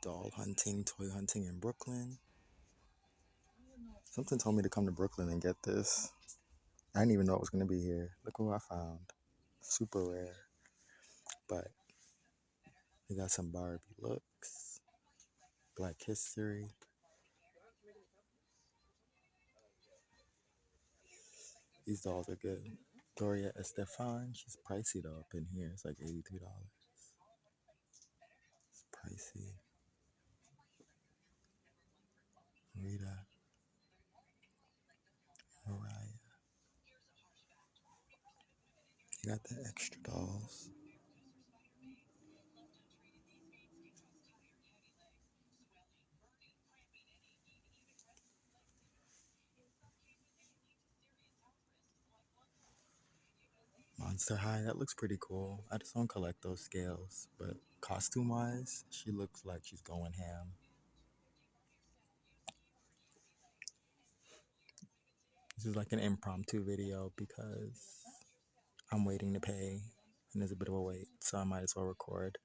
doll hunting, toy hunting in Brooklyn. Something told me to come to Brooklyn and get this. I didn't even know it was going to be here. Look what I found. Super rare. But we got some Barbie looks. Black history. These dolls are good. Gloria Estefan. She's pricey though up in here. It's like $83. It's pricey. Rita. Mariah. You got the extra dolls. Monster High, that looks pretty cool. I just don't collect those scales, but costume wise, she looks like she's going ham. This is like an impromptu video because I'm waiting to pay and there's a bit of a wait, so I might as well record.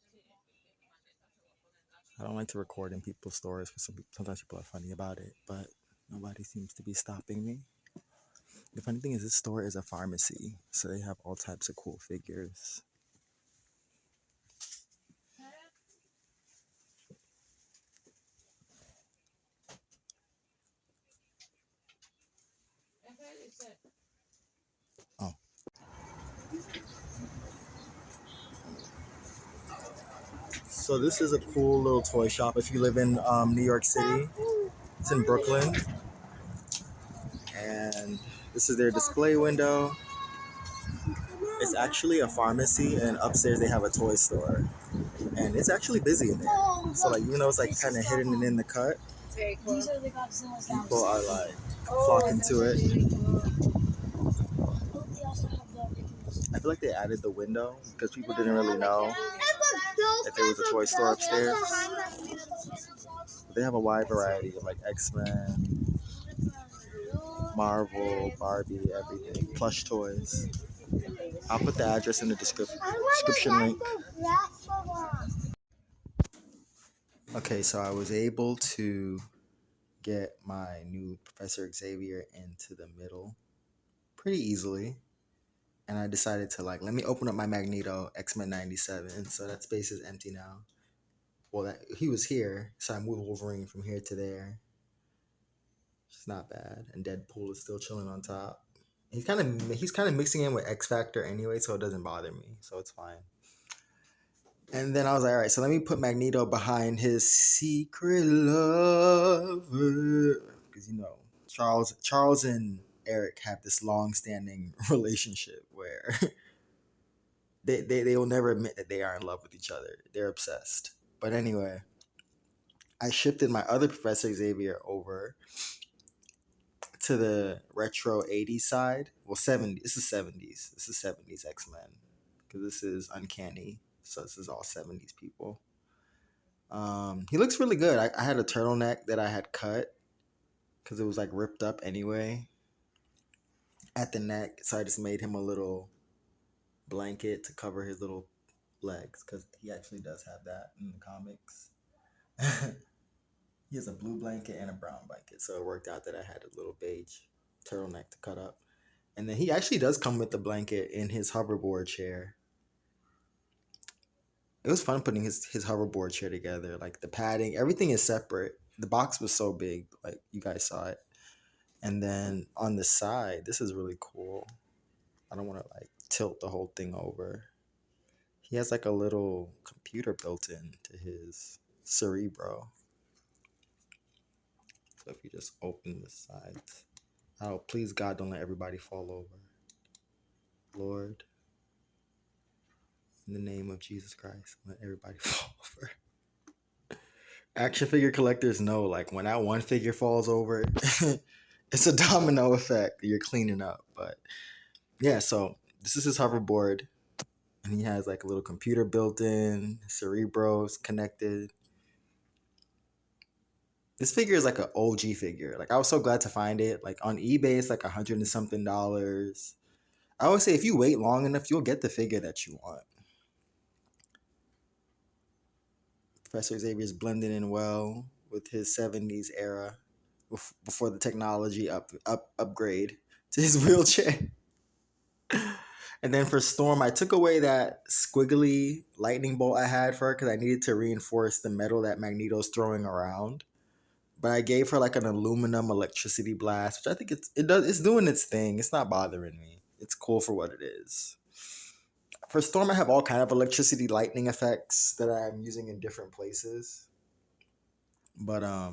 I don't like to record in people's stores because sometimes people are funny about it, but nobody seems to be stopping me. The funny thing is this store is a pharmacy, so they have all types of cool figures. Oh. So this is a cool little toy shop if you live in New York City. It's in Brooklyn. And this is their display window. It's actually a pharmacy, and upstairs they have a toy store. And it's actually busy in there. So like even though it's like kind of hidden in the cut, people are like flocking to it. I feel like they added the window because people didn't really know if there was a toy store upstairs. But they have a wide variety of like X-Men, Marvel, Barbie, everything, plush toys. I'll put the address in the description link. Okay, so I was able to get my new Professor Xavier into the middle pretty easily. And I decided to like, let me open up my Magneto X-Men 97. So that space is empty now. Well, he was here, so I moved Wolverine from here to there. It's not bad. And Deadpool is still chilling on top. He's kind of mixing in with X Factor anyway, so it doesn't bother me. So it's fine. And then I was like, all right, so let me put Magneto behind his secret lover. Because, you know, Charles and Eric have this long-standing relationship where they will never admit that they are in love with each other. They're obsessed. But anyway, I shifted my other Professor Xavier over to the retro 80s side. Well, 70s. This is 70s. This is 70s X-Men. Because this is Uncanny. So this is all 70s people. He looks really good. I had a turtleneck that I had cut because it was like ripped up anyway at the neck. So I just made him a little blanket to cover his little legs because he actually does have that in the comics. He has a blue blanket and a brown blanket. So it worked out that I had a little beige turtleneck to cut up. And then he actually does come with the blanket in his hoverboard chair. It was fun putting his hoverboard chair together. Like the padding, everything is separate. The box was so big, like you guys saw it. And then on the side, this is really cool. I don't want to like tilt the whole thing over. He has like a little computer built in to his Cerebro. So if you just open the sides. Oh, please God, don't let everybody fall over. Lord, in the name of Jesus Christ, let everybody fall over. Action figure collectors know, like, when that one figure falls over, it's a domino effect. You're cleaning up. But, yeah, so this is his hoverboard. And he has, like, a little computer built in. Cerebro's connected. This figure is, like, an OG figure. Like, I was so glad to find it. Like, on eBay, it's, like, $100 and something. I always say if you wait long enough, you'll get the figure that you want. Professor Xavier's blending in well with his 70s era before the technology upgrade to his wheelchair. And then for Storm, I took away that squiggly lightning bolt I had for her because I needed to reinforce the metal that Magneto's throwing around. But I gave her like an aluminum electricity blast, which I think it's doing its thing. It's not bothering me. It's cool for what it is. For Storm, I have all kind of electricity lightning effects that I'm using in different places. But I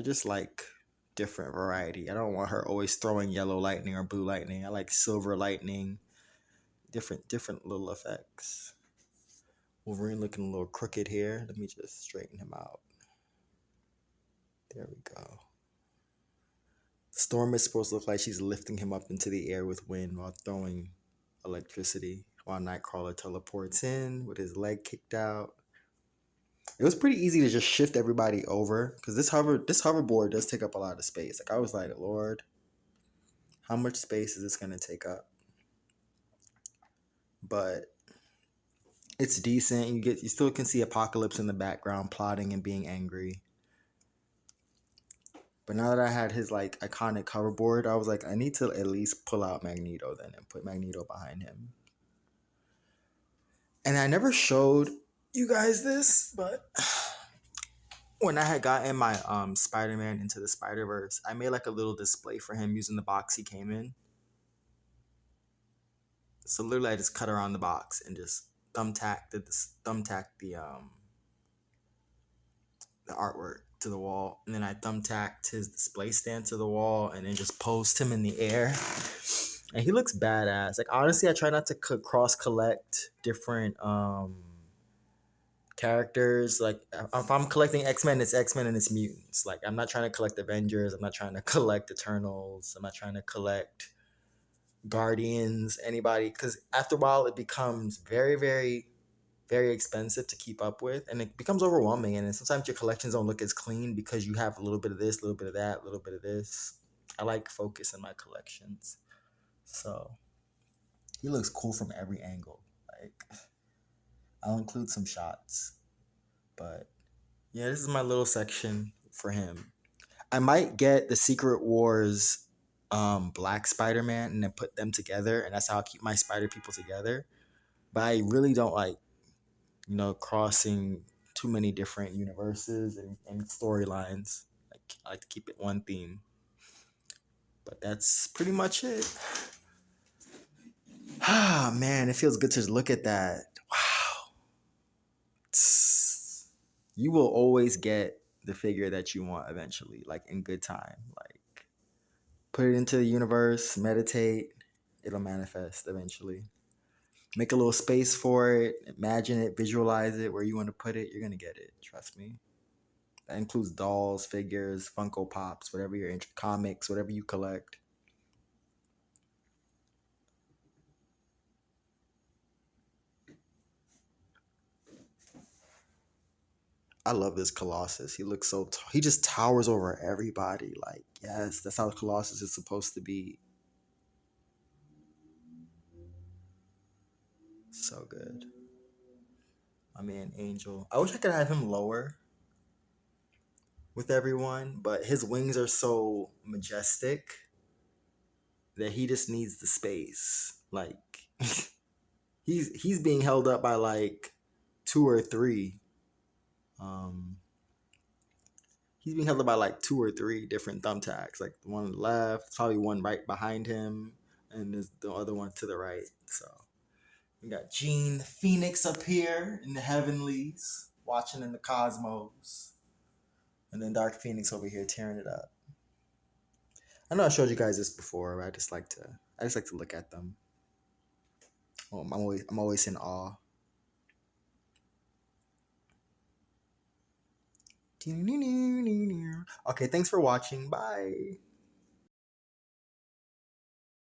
just like different variety. I don't want her always throwing yellow lightning or blue lightning. I like silver lightning. Different little effects. Wolverine looking a little crooked here. Let me just straighten him out. There we go. Storm is supposed to look like she's lifting him up into the air with wind while throwing electricity, while Nightcrawler teleports in with his leg kicked out. It was pretty easy to just shift everybody over because this hoverboard does take up a lot of space. Like I was like, Lord, how much space is this gonna take up? But it's decent. You still can see Apocalypse in the background plotting and being angry. But now that I had his like iconic hoverboard, I was like, I need to at least pull out Magneto then and put Magneto behind him. And I never showed you guys this, but when I had gotten my Spiderman into the Spider-Verse, I made like a little display for him using the box he came in. So literally I just cut around the box and just thumbtacked the artwork to the wall, and then I thumbtacked his display stand to the wall, and then just posed him in the air. And he looks badass. Like honestly, I try not to cross collect different characters. Like if I'm collecting X-Men, it's X-Men and it's mutants. Like I'm not trying to collect Avengers. I'm not trying to collect Eternals. I'm not trying to collect Guardians. Anybody, because after a while it becomes very, very, very expensive to keep up with, and it becomes overwhelming. And sometimes your collections don't look as clean because you have a little bit of this, a little bit of that, a little bit of this. I like focus in my collections. So he looks cool from every angle. Like I'll include some shots. But yeah, this is my little section for him. I might get the Secret Wars Black Spider-Man and then put them together, and that's how I keep my Spider people together. But I really don't like, crossing too many different universes and storylines. Like I like to keep it one theme. But that's pretty much it. Ah, man, it feels good to look at that. Wow. You will always get the figure that you want eventually, like in good time. Like put it into the universe, meditate, it'll manifest eventually. Make a little space for it, imagine it, visualize it where you want to put it, you're going to get it. Trust me. That includes dolls, figures, Funko Pops, whatever you're into, comics, whatever you collect. I love this Colossus. He looks so he just towers over everybody. Like, yes, that's how Colossus is supposed to be. So good. My man Angel. I wish I could have him lower with everyone, but his wings are so majestic that he just needs the space. Like he's being held up by like two or three. He's being held up by like two or three different thumbtacks. Like the one on the left, probably one right behind him, and there's the other one to the right. So we got Jean Phoenix up here in the heavenlies, watching in the cosmos, and then Dark Phoenix over here tearing it up. I know I showed you guys this before, but I just like to look at them. I'm always in awe. Okay, thanks for watching. Bye.